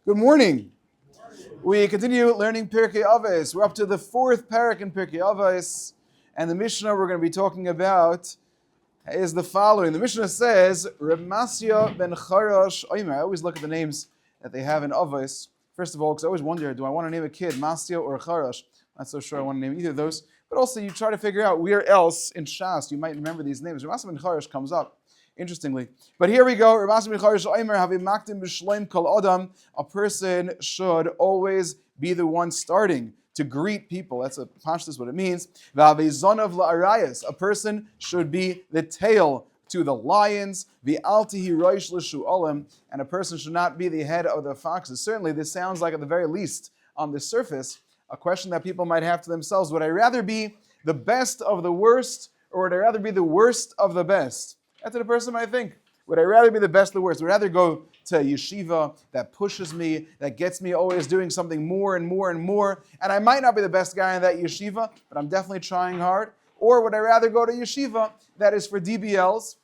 Good morning. We continue learning Pirkei Avos. We're up to the fourth parak in Pirkei Avos, and the Mishnah we're going to be talking about is the following. The Mishnah says, Reb Masya ben Charash Omer. I always look at the names that they have in Avos. First of all, because I always wonder, do I want to name a kid Masya or Charash? I'm not so sure I want to name either of those. But also, you try to figure out where else in Shas you might remember these names. Reb Masya ben Charash comes up, interestingly. But here we go. Reb Masya ben Charash Omer, have a makdim b'shleim kol adam. A person should always be the one starting to greet people. That's a pashtus what it means. V'avezonav la'arayas. A person should be the tail to the lions. V'altihi roish l'shu olim. And a person should not be the head of the foxes. Certainly, this sounds like, at the very least, on the surface, a question that people might have to themselves. Would I rather be the best of the worst, or would I rather be the worst of the best? That's what a person might think. Would I rather be the best of the worst? Would I rather go to yeshiva that pushes me, that gets me always doing something more and more and more, and I might not be the best guy in that yeshiva, but I'm definitely trying hard? Or would I rather go to yeshiva that is for DBLs?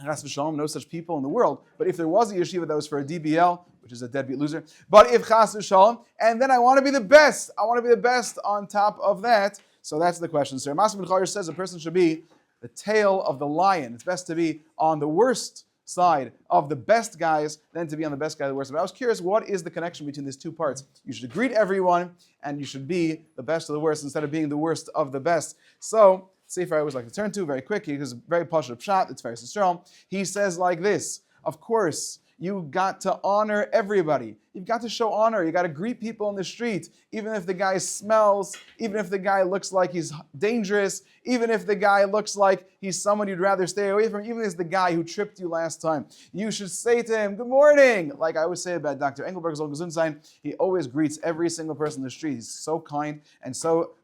Chas v'shalom, no such people in the world. But if there was a yeshiva that was for a DBL, which is a deadbeat loser, but if chas v'shalom, and then I want to be the best, I want to be the best on top of that. So that's the question. So Masya ben Charash says a person should be the tail of the lion. It's best to be on the worst side of the best guys than to be on the best guy of the worst. But I was curious, what is the connection between these two parts? You should greet everyone, and you should be the best of the worst instead of being the worst of the best. So, Sefer I always like to turn to very quickly because it's very pashut pshat, it's very strong. He says like this: of course, you got to honor everybody. You've got to show honor. You got to greet people in the street, even if the guy smells, even if the guy looks like he's dangerous, even if the guy looks like he's someone you'd rather stay away from, even if it's the guy who tripped you last time. You should say to him, good morning. Like I always say about Dr. Engelberg's old Gesundsein, he always greets every single person in the street. He's so kind and so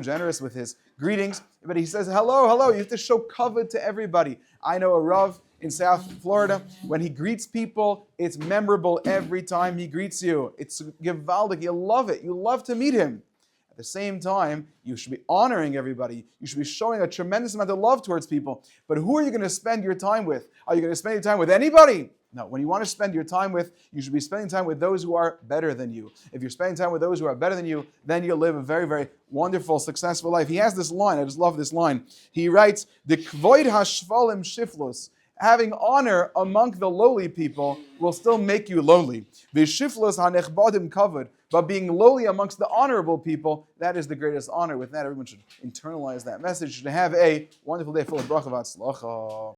generous with his greetings. But he says, hello. You have to show kavod to everybody. I know a Rav in South Florida, when he greets people, it's memorable every time he greets you. It's gewaldig. You love it. You love to meet him. At the same time, you should be honoring everybody. You should be showing a tremendous amount of love towards people. But who are you going to spend your time with? Are you going to spend your time with anybody? No, when you want to spend your time with, you should be spending time with those who are better than you. If you're spending time with those who are better than you, then you'll live a very, very wonderful, successful life. He has this line, I just love this line. He writes, the kvoid hashvalim shiflus. Having honor among the lowly people will still make you lowly. V'shiflus hanechbadim kavod. But being lowly amongst the honorable people, that is the greatest honor. With that, everyone should internalize that message. Should have a wonderful day full of bracha v'atzlacha.